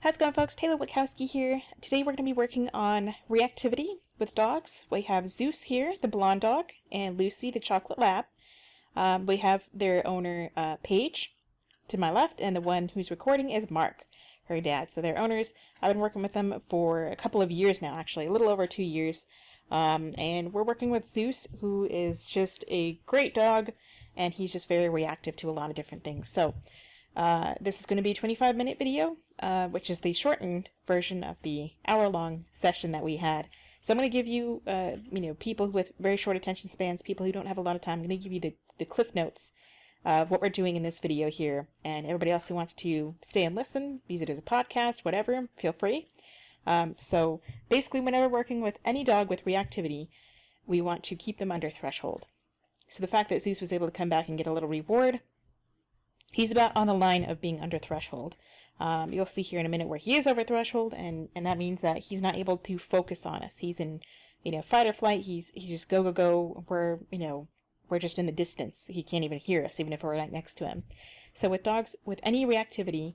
How's it going, folks? Taylor Wachowski here. Today we're going to be working on reactivity with dogs. We have Zeus here, the blonde dog, and Lucy, the chocolate lab. We have their owner, Paige, to my left, and the one who's recording is Mark, her dad. So they're owners. I've been working with them for a couple of years now, actually, a little over 2 years. And we're working with Zeus, who is just a great dog, and he's just very reactive to a lot of different things. So this is going to be a 25-minute video, which is the shortened version of the hour-long session that we had. So I'm going to give you, people with very short attention spans, people who don't have a lot of time, I'm going to give you the cliff notes of what we're doing in this video here. And everybody else who wants to stay and listen, use it as a podcast, whatever, feel free. So basically, whenever working with any dog with reactivity, we want to keep them under threshold. So the fact that Zeus was able to come back and get a little reward, he's about on the line of being under threshold. You'll see here in a minute where he is over threshold, and that means that he's not able to focus on us. He's in, fight or flight. He's just go. We're just in the distance. He can't even hear us, even if we're right next to him. So with dogs with any reactivity,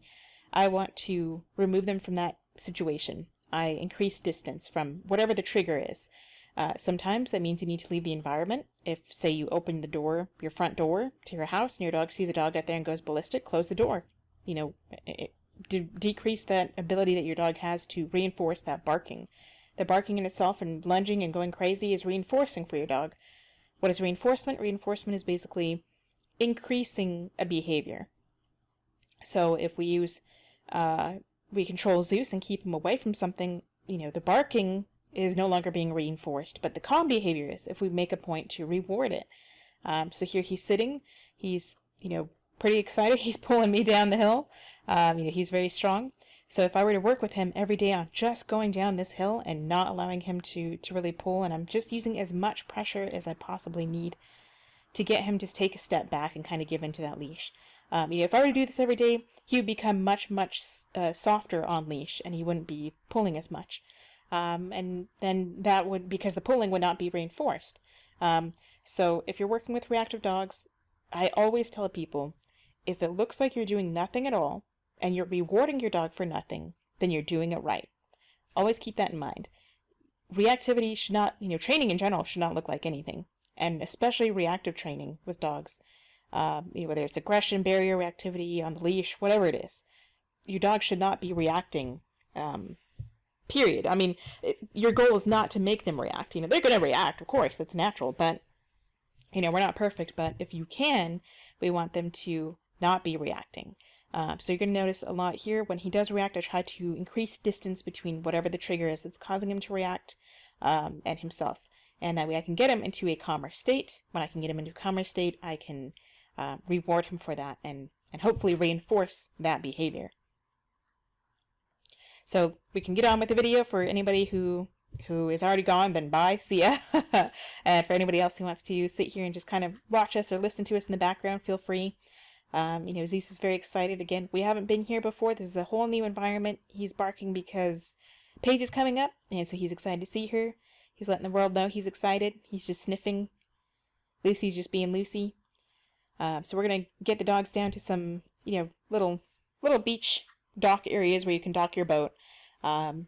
I want to remove them from that situation. I increase distance from whatever the trigger is. Sometimes that means you need to leave the environment. If, say, you open the door, your front door to your house, and your dog sees a dog out there and goes ballistic, close the door. Decrease that ability that your dog has to reinforce that barking. The barking in itself and lunging and going crazy is reinforcing for your dog. What is reinforcement? Reinforcement is basically increasing a behavior. So if we use, we control Zeus and keep him away from something, the barking is no longer being reinforced, but the calm behavior is, if we make a point to reward it. So here he's sitting, he's, pretty excited, he's pulling me down the hill, he's very strong. So if I were to work with him every day on just going down this hill and not allowing him to really pull, and I'm just using as much pressure as I possibly need to get him to take a step back and kind of give into that leash. If I were to do this every day, he would become much softer on leash, and he wouldn't be pulling as much. And then that would, because the pulling would not be reinforced. So if you're working with reactive dogs, I always tell people, if it looks like you're doing nothing at all, and you're rewarding your dog for nothing, then you're doing it right. Always keep that in mind. Reactivity should not, training in general should not look like anything. And especially reactive training with dogs. Whether it's aggression, barrier, reactivity, on the leash, whatever it is. Your dog should not be reacting, period. Your goal is not to make them react. They're going to react, of course, that's natural, but, we're not perfect, but if you can, we want them to not be reacting. So you're going to notice a lot here, when he does react, I try to increase distance between whatever the trigger is that's causing him to react, and himself. And that way I can get him into a calmer state. When I can get him into a calmer state, I can reward him for that and hopefully reinforce that behavior. So we can get on with the video. For anybody who is already gone, then bye, see ya. And for anybody else who wants to sit here and just kind of watch us or listen to us in the background, feel free. Zeus is very excited. Again, we haven't been here before. This is a whole new environment. He's barking because Paige is coming up, and so he's excited to see her. He's letting the world know he's excited. He's just sniffing. Lucy's just being Lucy. So we're going to get the dogs down to some, little beach dock areas where you can dock your boat. I'm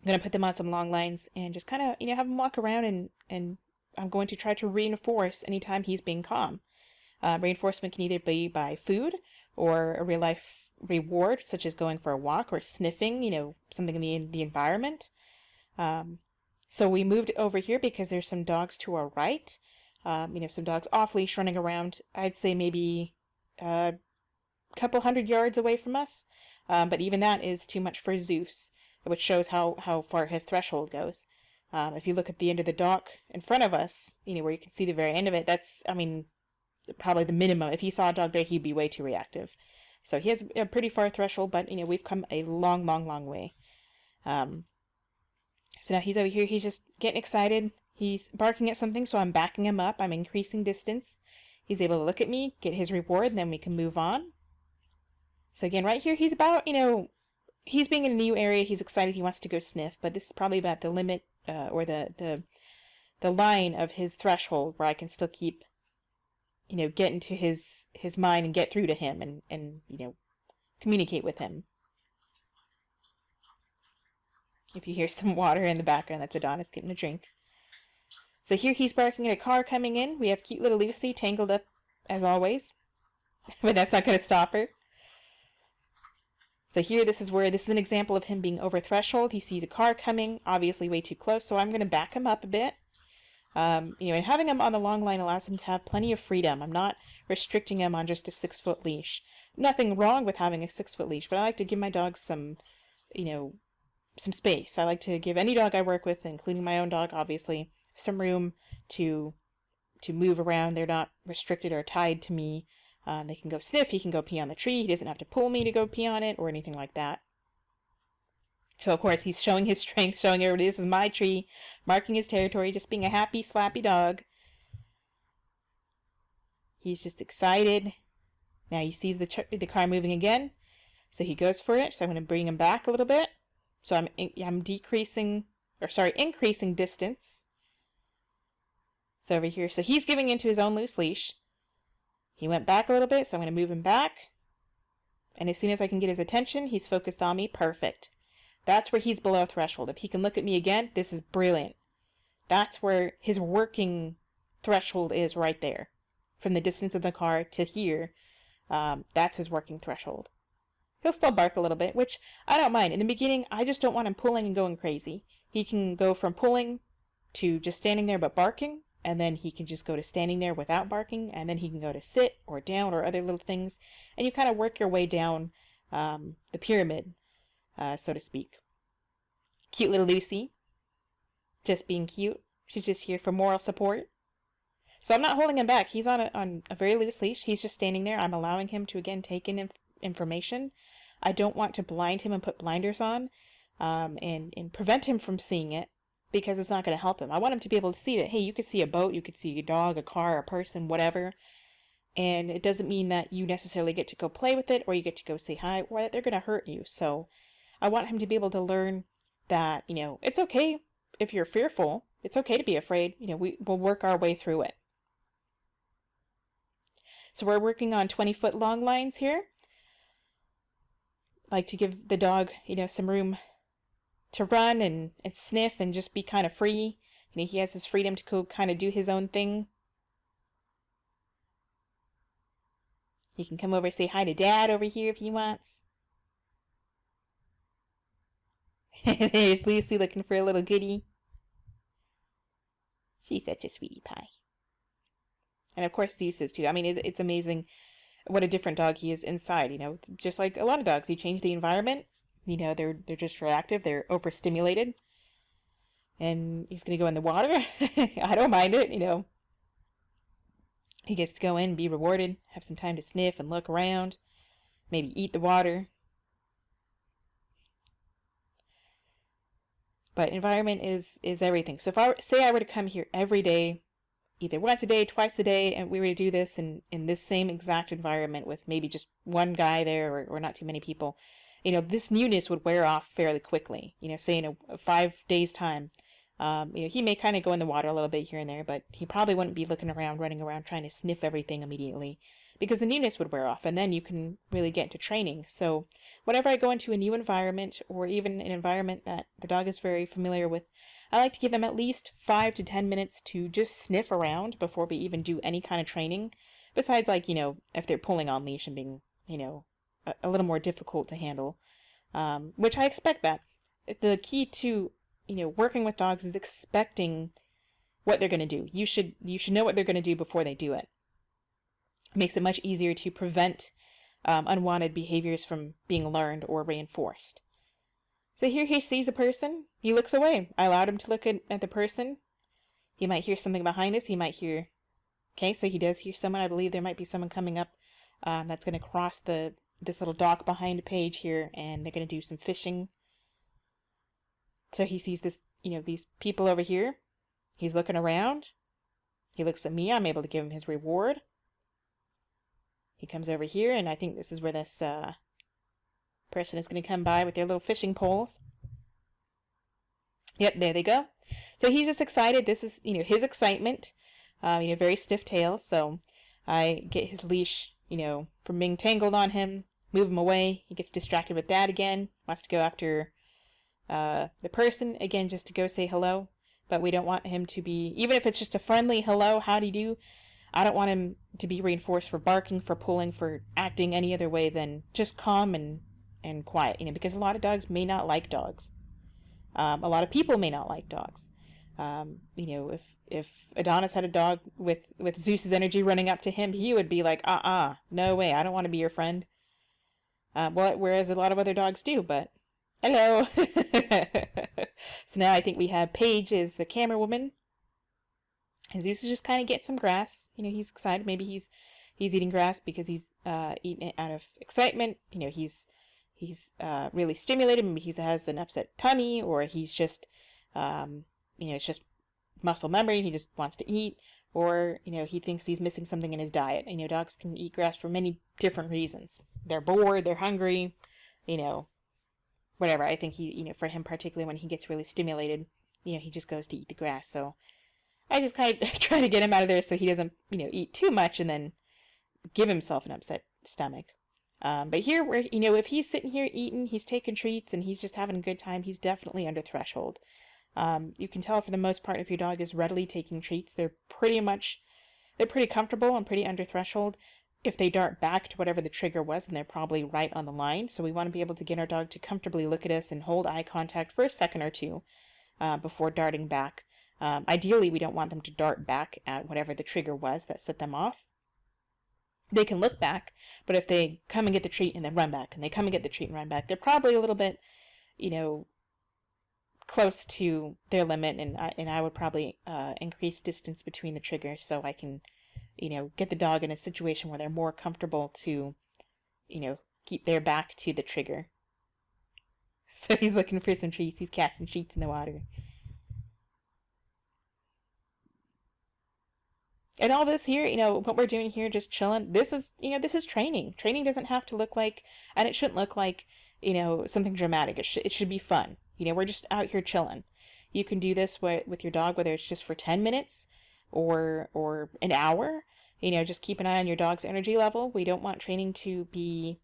going to put them on some long lines and just kind of, have them walk around, and I'm going to try to reinforce anytime he's being calm. Reinforcement can either be by food or a real life reward, such as going for a walk or sniffing, something in the environment. So we moved over here because there's some dogs to our right. Some dogs off leash running around. I'd say maybe a couple 100 yards away from us. But even that is too much for Zeus, which shows how far his threshold goes. If you look at the end of the dock in front of us, where you can see the very end of it, that's, probably the minimum. If he saw a dog there, he'd be way too reactive. So he has a pretty far threshold, but, we've come a long way. So now he's over here. He's just getting excited. He's barking at something, so I'm backing him up. I'm increasing distance. He's able to look at me, get his reward, and then we can move on. So again, right here, he's about, he's being in a new area. He's excited. He wants to go sniff, but this is probably about the limit, or the line of his threshold where I can still keep, get into his mind and get through to him and communicate with him. If you hear some water in the background, that's Adonis getting a drink. So here he's barking at a car coming in. We have cute little Lucy tangled up as always. But that's not going to stop her. So here, this is an example of him being over threshold. He sees a car coming, obviously way too close, so I'm going to back him up a bit. And having him on the long line allows him to have plenty of freedom. I'm not restricting him on just a 6-foot leash. Nothing wrong with having a 6-foot leash, but I like to give my dogs some space. I like to give any dog I work with, including my own dog, obviously, some room to move around. They're not restricted or tied to me. They can go sniff, he can go pee on the tree, he doesn't have to pull me to go pee on it or anything like that. So of course he's showing his strength, showing everybody this is my tree, marking his territory, just being a happy, slappy dog. He's just excited. Now he sees the car moving again, so he goes for it. So I'm going to bring him back a little bit. So I'm increasing distance. So over here, so he's giving into his own loose leash. He went back a little bit, so I'm going to move him back. And as soon as I can get his attention, he's focused on me. Perfect. That's where he's below threshold. If he can look at me again, this is brilliant. That's where his working threshold is right there. From the distance of the car to here, that's his working threshold. He'll still bark a little bit, which I don't mind. In the beginning, I just don't want him pulling and going crazy. He can go from pulling to just standing there but barking. And then he can just go to standing there without barking, and then he can go to sit or down or other little things, and you kind of work your way down the pyramid, so to speak. Cute little Lucy, just being cute. She's just here for moral support. So I'm not holding him back. He's on a very loose leash. He's just standing there. I'm allowing him to, again, take in information. I don't want to blind him and put blinders on and prevent him from seeing it. Because it's not going to help him. I want him to be able to see that, hey, you could see a boat, you could see a dog, a car, a person, whatever. And it doesn't mean that you necessarily get to go play with it or you get to go say hi or that they're going to hurt you. So I want him to be able to learn that, it's okay if you're fearful. It's okay to be afraid. We'll work our way through it. So we're working on 20-foot long lines here. I like to give the dog, some room to run and sniff and just be kind of free. He has his freedom to go kind of do his own thing. He can come over and say hi to Dad over here if he wants. There's Lucy looking for a little goodie. She's such a sweetie pie. And of course Zues is too. I mean, it's amazing what a different dog he is inside. Just like a lot of dogs, you change the environment. They're just reactive. They're overstimulated. And he's going to go in the water. I don't mind it, He gets to go in, be rewarded, have some time to sniff and look around. Maybe eat the water. But environment is everything. So if I were to come here every day, either once a day, twice a day, and we were to do this in this same exact environment with maybe just one guy there or not too many people, this newness would wear off fairly quickly. Say in a 5 days time, he may kind of go in the water a little bit here and there, but he probably wouldn't be looking around, running around, trying to sniff everything immediately because the newness would wear off, and then you can really get into training. So whenever I go into a new environment or even an environment that the dog is very familiar with, I like to give them at least 5 to 10 minutes to just sniff around before we even do any kind of training. Besides, if they're pulling on leash and being, a little more difficult to handle, which I expect that. The key to, working with dogs is expecting what they're going to do. You should know what they're going to do before they do it. It makes it much easier to prevent unwanted behaviors from being learned or reinforced. So here he sees a person. He looks away. I allowed him to look at the person. He might hear something behind us. He might hear... Okay, so he does hear someone. I believe there might be someone coming up that's going to cross this little dock behind a page here, and they're going to do some fishing. So he sees this, these people over here. He's looking around. He looks at me. I'm able to give him his reward. He comes over here, and I think this is where this person is going to come by with their little fishing poles. Yep, there they go. So he's just excited. This is, his excitement. Very stiff tail. So I get his leash, from being tangled on him, move him away. He gets distracted with Dad again. Wants to go after the person, again, just to go say hello, but we don't want him to be, even if it's just a friendly hello, howdy do, I don't want him to be reinforced for barking, for pulling, for acting any other way than just calm and quiet, because a lot of dogs may not like dogs. A lot of people may not like dogs. If Adonis had a dog with Zeus's energy running up to him, he would be like, no way, I don't want to be your friend. Whereas a lot of other dogs do, but hello. So now I think we have Paige as the camera woman. And Zeus is just kind of getting some grass. He's excited. Maybe he's eating grass because he's eating it out of excitement. He's really stimulated. Maybe he has an upset tummy, or he's just, it's just muscle memory. He just wants to eat, or, he thinks he's missing something in his diet. Dogs can eat grass for many different reasons. They're bored, they're hungry, whatever. I think for him particularly, when he gets really stimulated, he just goes to eat the grass. So I just kind of try to get him out of there so he doesn't, eat too much and then give himself an upset stomach. But here, where if he's sitting here eating, he's taking treats, and he's just having a good time, he's definitely under threshold. You can tell for the most part if your dog is readily taking treats, they're pretty comfortable and pretty under threshold. If they dart back to whatever the trigger was, then they're probably right on the line. So we want to be able to get our dog to comfortably look at us and hold eye contact for a second or two before darting back. Ideally, we don't want them to dart back at whatever the trigger was that set them off. They can look back, but if they come and get the treat and then run back, and they come and get the treat and run back, they're probably a little bit, close to their limit, and I would probably increase distance between the triggers so I can, get the dog in a situation where they're more comfortable to, keep their back to the trigger. So he's looking for some treats. He's catching treats in the water. And all this here, what we're doing here, just chilling, this is training. Training doesn't have to look like, and it shouldn't look like, something dramatic. It should be fun. We're just out here chilling. You can do this with your dog, whether it's just for 10 minutes or an hour. Just keep an eye on your dog's energy level. We don't want training to be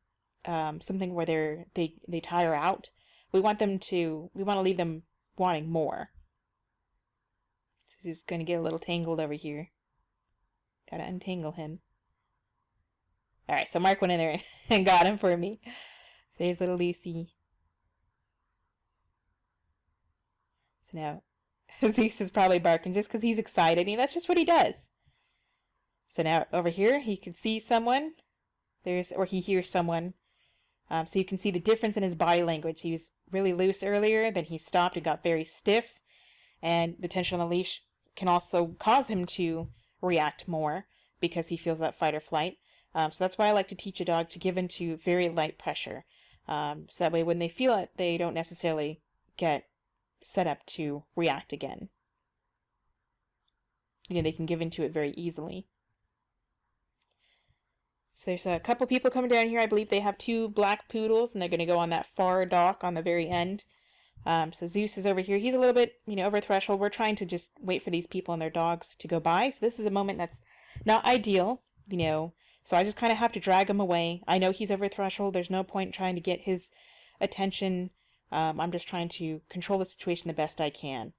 something where they tire out. We want to leave them wanting more. So he's going to get a little tangled over here. Gotta untangle him. Alright, so Mark went in there and got him for me. So there's little Lucy. So now, Zeus is probably barking just because he's excited. That's just what he does. So now, over here, he can see someone. Or he hears someone. So you can see the difference in his body language. He was really loose earlier, then he stopped and got very stiff. And the tension on the leash can also cause him to react more because he feels that fight or flight. So that's why I like to teach a dog to give into very light pressure. So that way when they feel it, they don't necessarily get set up to react again. They can give into it very easily. So there's a couple people coming down here. I believe they have 2 black poodles, and they're going to go on that far dock on the very end. So Zeus is over here. He's a little bit, over threshold. We're trying to just wait for these people and their dogs to go by. So this is a moment that's not ideal, So I just kind of have to drag him away. I know he's over threshold. There's no point in trying to get his attention. I'm just trying to control the situation the best I can.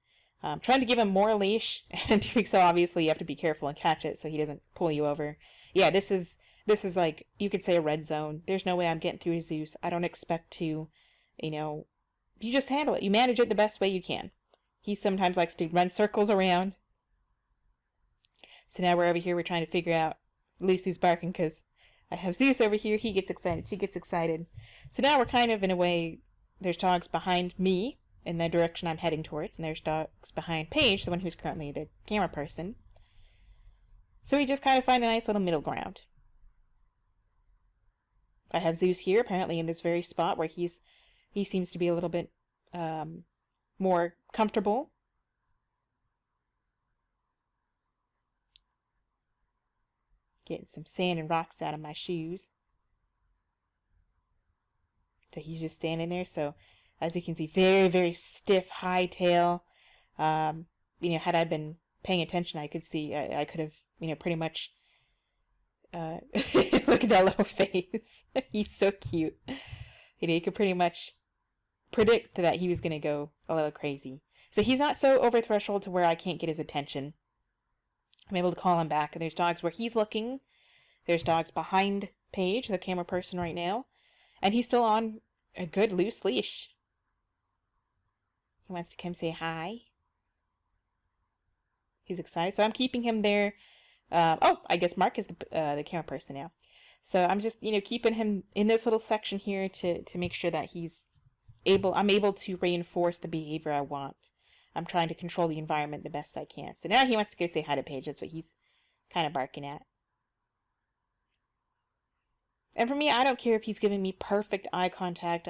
Trying to give him more leash, and doing so, obviously, you have to be careful and catch it so he doesn't pull you over. Yeah, this is like, you could say a red zone. There's no way I'm getting through to Zeus. I don't expect to, you just handle it. You manage it the best way you can. He sometimes likes to run circles around. So now we're over here. We're trying to figure out Lucy's barking because I have Zeus over here. He gets excited. She gets excited. So now we're kind of, in a way, there's dogs behind me in the direction I'm heading towards, and there's dogs behind Paige, the one who's currently the camera person. So we just kind of find a nice little middle ground. I have Zeus here, apparently in this very spot where he seems to be a little bit more comfortable. Getting some sand and rocks out of my shoes. So he's just standing there. So as you can see, very, very stiff, high tail. Had I been paying attention, I could see, I could have, pretty much, look at that little face. He's so cute. You could pretty much predict that he was going to go a little crazy. So he's not so over threshold to where I can't get his attention. I'm able to call him back. And there's dogs where he's looking. There's dogs behind Paige, the camera person right now. And he's still on a good loose leash. He wants to come say hi. He's excited. So I'm keeping him there. I guess Mark is the camera person now. So I'm just, keeping him in this little section here to make sure that I'm able to reinforce the behavior I want. I'm trying to control the environment the best I can. So now he wants to go say hi to Paige. That's what he's kind of barking at. And for me, I don't care if he's giving me perfect eye contact,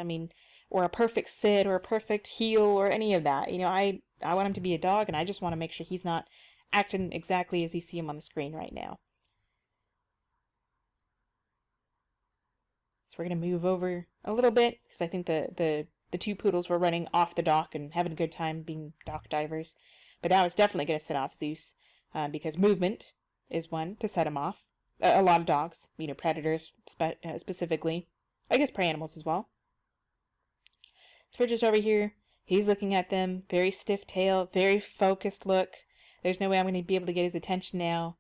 or a perfect sit, or a perfect heel, or any of that. I want him to be a dog, and I just want to make sure he's not acting exactly as you see him on the screen right now. So we're going to move over a little bit, because I think the two poodles were running off the dock and having a good time being dock divers. But that was definitely going to set off Zues, because movement is one to set him off. A lot of dogs, predators specifically. I guess prey animals as well. So we're just over here. He's looking at them. Very stiff tail. Very focused look. There's no way I'm going to be able to get his attention now.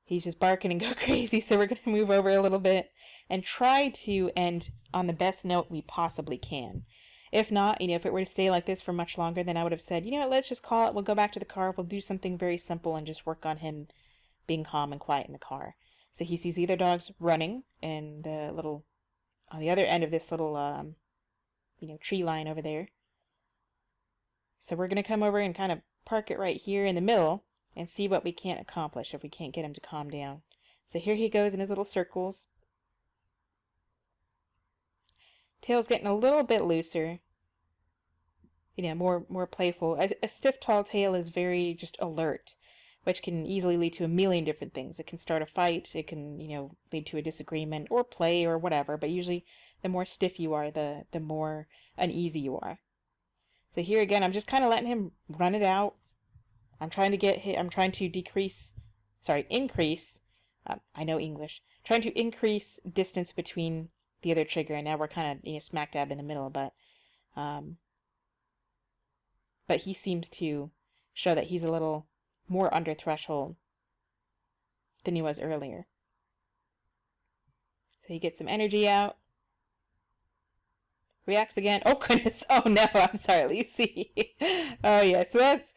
He's just barking and go crazy. So we're going to move over a little bit and try to end on the best note we possibly can. If not, if it were to stay like this for much longer, then I would have said, let's just call it. We'll go back to the car. We'll do something very simple and just work on him being calm and quiet in the car. So he sees the other dogs running and on the other end of this little, tree line over there. So we're going to come over and kind of park it right here in the middle and see what we can't accomplish if we can't get him to calm down. So here he goes in his little circles. Tail's getting a little bit looser. More playful. A stiff, tall tail is very just alert, which can easily lead to a million different things. It can start a fight, it can, lead to a disagreement or play or whatever, but usually the more stiff you are, the more uneasy you are. So here again, I'm just kind of letting him run it out. I'm trying to increase, I know English, trying to increase distance between the other trigger, and now we're kind of, smack dab in the middle, but he seems to show that he's a little more under threshold than he was earlier. So he gets some energy out. Reacts again. Oh goodness. Oh no, I'm sorry, Lucy. Oh yeah, so that's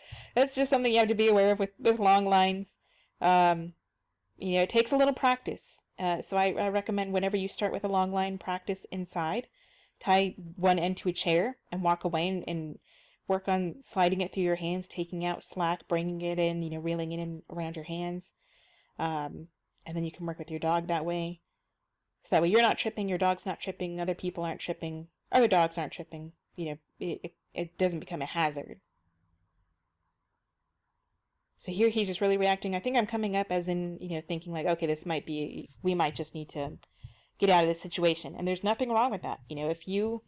just something you have to be aware of with long lines. It takes a little practice. So I recommend whenever you start with a long line, practice inside. Tie one end to a chair and walk away and work on sliding it through your hands, taking out slack, bringing it in, reeling it in around your hands. And then you can work with your dog that way. So that way you're not tripping, your dog's not tripping, other people aren't tripping, other dogs aren't tripping. It doesn't become a hazard. So here he's just really reacting. I think I'm coming up as in, thinking like, okay, we might just need to get out of this situation. And there's nothing wrong with that. If you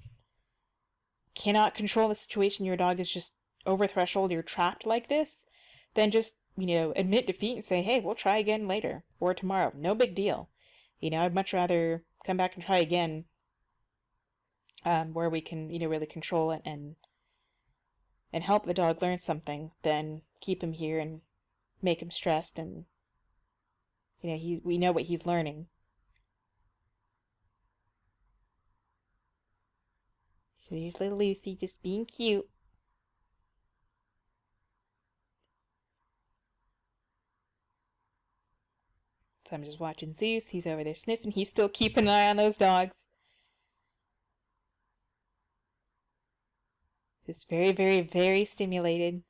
cannot control the situation, your dog is just over threshold, you're trapped like this, then just, admit defeat and say, hey, we'll try again later or tomorrow. No big deal. I'd much rather come back and try again, where we can, really control it and help the dog learn something than keep him here and make him stressed and, we know what he's learning. So here's little Lucy just being cute. So I'm just watching Zues. He's over there sniffing. He's still keeping an eye on those dogs. Just very, very, very stimulated.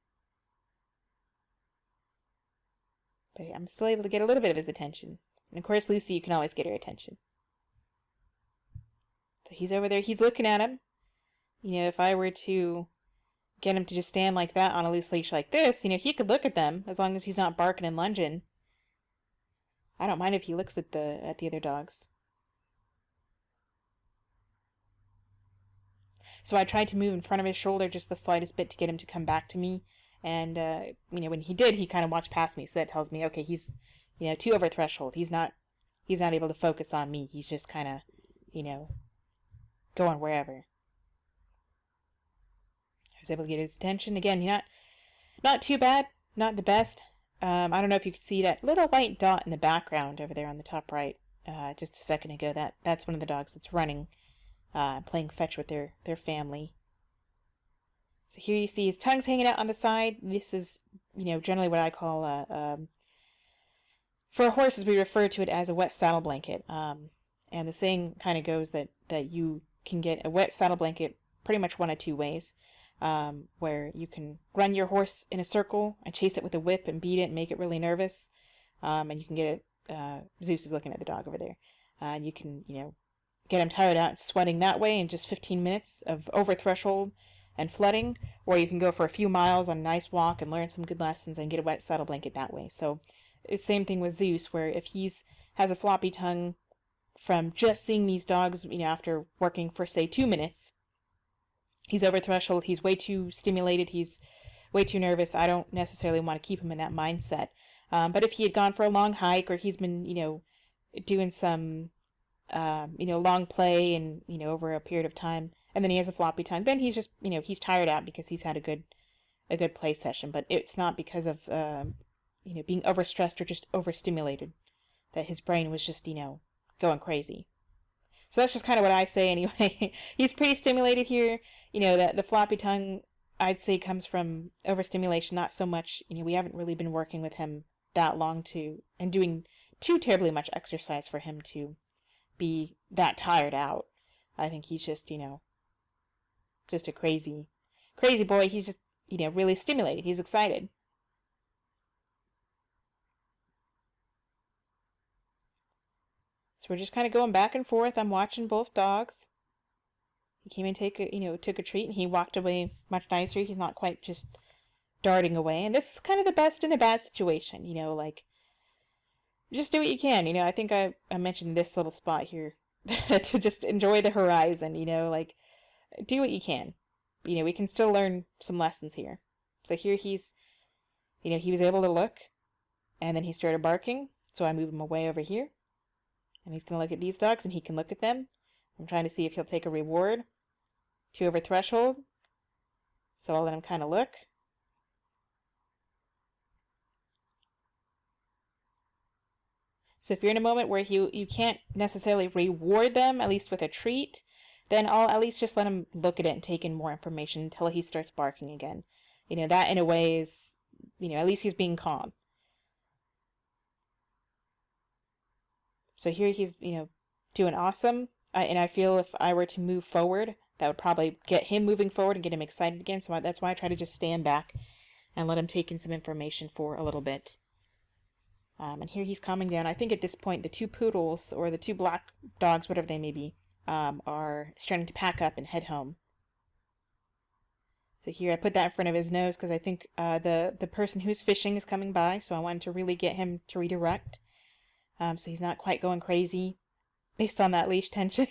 But I'm still able to get a little bit of his attention. And of course, Lucy, you can always get her attention. So he's over there. He's looking at him. If I were to get him to just stand like that on a loose leash like this, he could look at them as long as he's not barking and lunging. I don't mind if he looks at the other dogs. So I tried to move in front of his shoulder just the slightest bit to get him to come back to me. And, when he did, he kind of watched past me. So that tells me, okay, he's, too over threshold. He's not able to focus on me. He's just kind of, going wherever. was able to get his attention. Again, not too bad, not the best. I don't know if you could see that little white dot in the background over there on the top right. Just a second ago, that's one of the dogs that's running, playing fetch with their family. So here you see his tongue's hanging out on the side. This is, generally what I call for horses, we refer to it as a wet saddle blanket. And the saying kind of goes that you can get a wet saddle blanket pretty much one of two ways, where you can run your horse in a circle and chase it with a whip and beat it and make it really nervous. And you can get it, Zues is looking at the dog over there. And you can, get him tired out and sweating that way in just 15 minutes of over threshold and flooding, or you can go for a few miles on a nice walk and learn some good lessons and get a wet saddle blanket that way. So it's the same thing with Zues, where if has a floppy tongue from just seeing these dogs, after working for, say, 2 minutes, he's over threshold, he's way too stimulated, he's way too nervous. I don't necessarily want to keep him in that mindset. But if he had gone for a long hike, or he's been, doing some, long play and, over a period of time, and then he has a floppy tongue, then he's just, he's tired out because he's had a good play session. But it's not because of, being overstressed or just overstimulated, that his brain was just, going crazy. So that's just kind of what I say anyway. He's pretty stimulated here. The floppy tongue, I'd say, comes from overstimulation, not so much, we haven't really been working with him that long and doing too terribly much exercise for him to be that tired out. I think he's just, just a crazy boy. He's just, really stimulated. He's excited. So we're just kind of going back and forth. I'm watching both dogs. He came and took a treat, and he walked away much nicer. He's not quite just darting away. And this is kind of the best in a bad situation, just do what you can. I think I mentioned this little spot here to just enjoy the horizon, do what you can. We can still learn some lessons here. So here he's, he was able to look, and then he started barking. So I moved him away over here. And he's going to look at these dogs, and he can look at them. I'm trying to see if he'll take a reward. 2 over threshold. So I'll let him kind of look. So if you're in a moment where you can't necessarily reward them, at least with a treat, then I'll at least just let him look at it and take in more information until he starts barking again. That in a way is, at least he's being calm. So here he's, doing awesome. And I feel if I were to move forward, that would probably get him moving forward and get him excited again. So that's why I try to just stand back and let him take in some information for a little bit. And here he's calming down. I think at this point, the 2 poodles, or the 2 black dogs, whatever they may be, are starting to pack up and head home. So here I put that in front of his nose because I think the person who's fishing is coming by. So I wanted to really get him to redirect. So he's not quite going crazy based on that leash tension.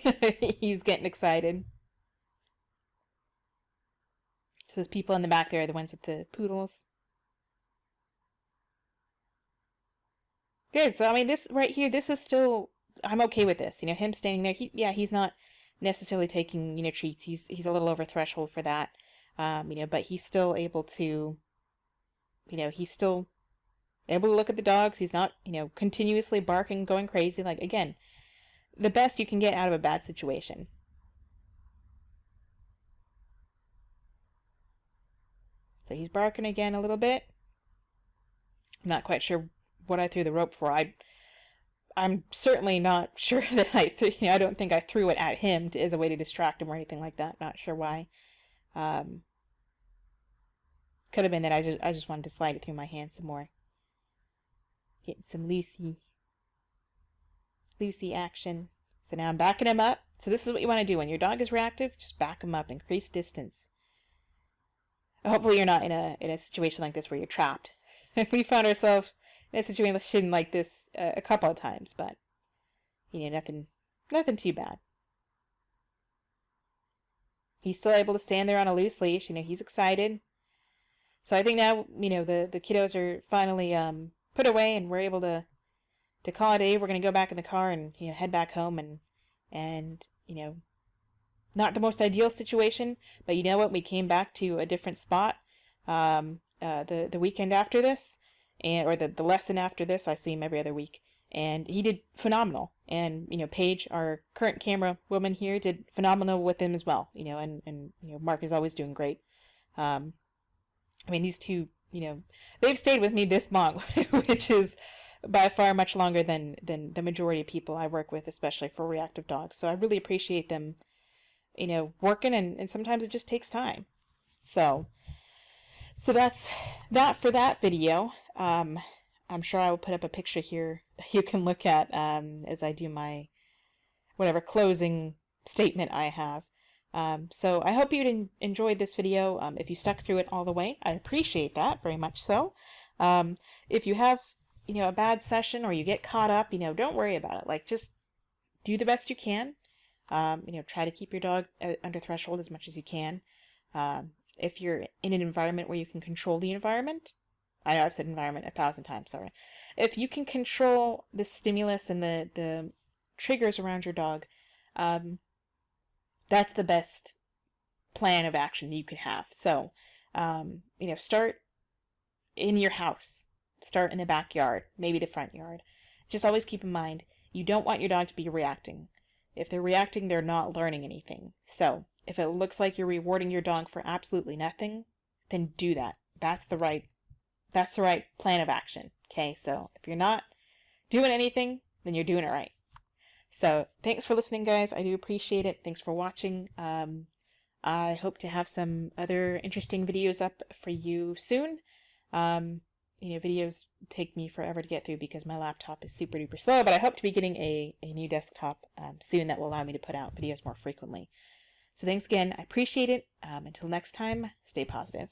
He's getting excited. So those people in the back there are the ones with the poodles. Good. So, this right here, this is still, I'm okay with this. Him standing there, he's not necessarily taking, treats. He's a little over threshold for that. But he's still able to, he's still able to look at the dogs. He's not, continuously barking, going crazy. Like, again, the best you can get out of a bad situation. So he's barking again a little bit. I'm not quite sure what I threw the rope for. I'm certainly not sure that I threw, I don't think I threw it at him as a way to distract him or anything like that. Not sure why. Could have been that I just wanted to slide it through my hands some more. Getting some loosey action. So now I'm backing him up. So this is what you want to do when your dog is reactive. Just back him up, increase distance. Hopefully you're not in a situation like this where you're trapped. We found ourselves in a situation like this a couple of times, but nothing too bad. He's still able to stand there on a loose leash. He's excited. So I think now the kiddos are finally put away, and we're able to call it a day. We're going to go back in the car and head back home and Not the most ideal situation, but you know what? We came back to a different spot the weekend after this, or the lesson after this. I see him every other week, and he did phenomenal. And Paige, our current camera woman here, did phenomenal with him as well. And Mark is always doing great. I mean, these two, they've stayed with me this long, which is by far much longer than the majority of people I work with, especially for reactive dogs. So I really appreciate them, working, and sometimes it just takes time. So that's that for that video. I'm sure I will put up a picture here that you can look at as I do my whatever closing statement I have. So I hope you enjoyed this video. If you stuck through it all the way, I appreciate that very much so. If you have, a bad session or you get caught up, don't worry about it. Like, just do the best you can. Try to keep your dog under threshold as much as you can. If you're in an environment where you can control the environment, I know I've said environment 1,000 times, sorry. If you can control the stimulus and the triggers around your dog, that's the best plan of action you can have. So, start in your house. Start in the backyard, maybe the front yard. Just always keep in mind, you don't want your dog to be reacting. If they're reacting, they're not learning anything. So, if it looks like you're rewarding your dog for absolutely nothing, then do that. That's the right plan of action. Okay, so if you're not doing anything, then you're doing it right. So thanks for listening, guys. I do appreciate it. Thanks for watching. I hope to have some other interesting videos up for you soon. Videos take me forever to get through because my laptop is super duper slow, but I hope to be getting a new desktop soon that will allow me to put out videos more frequently. So thanks again. I appreciate it. Until next time, stay positive.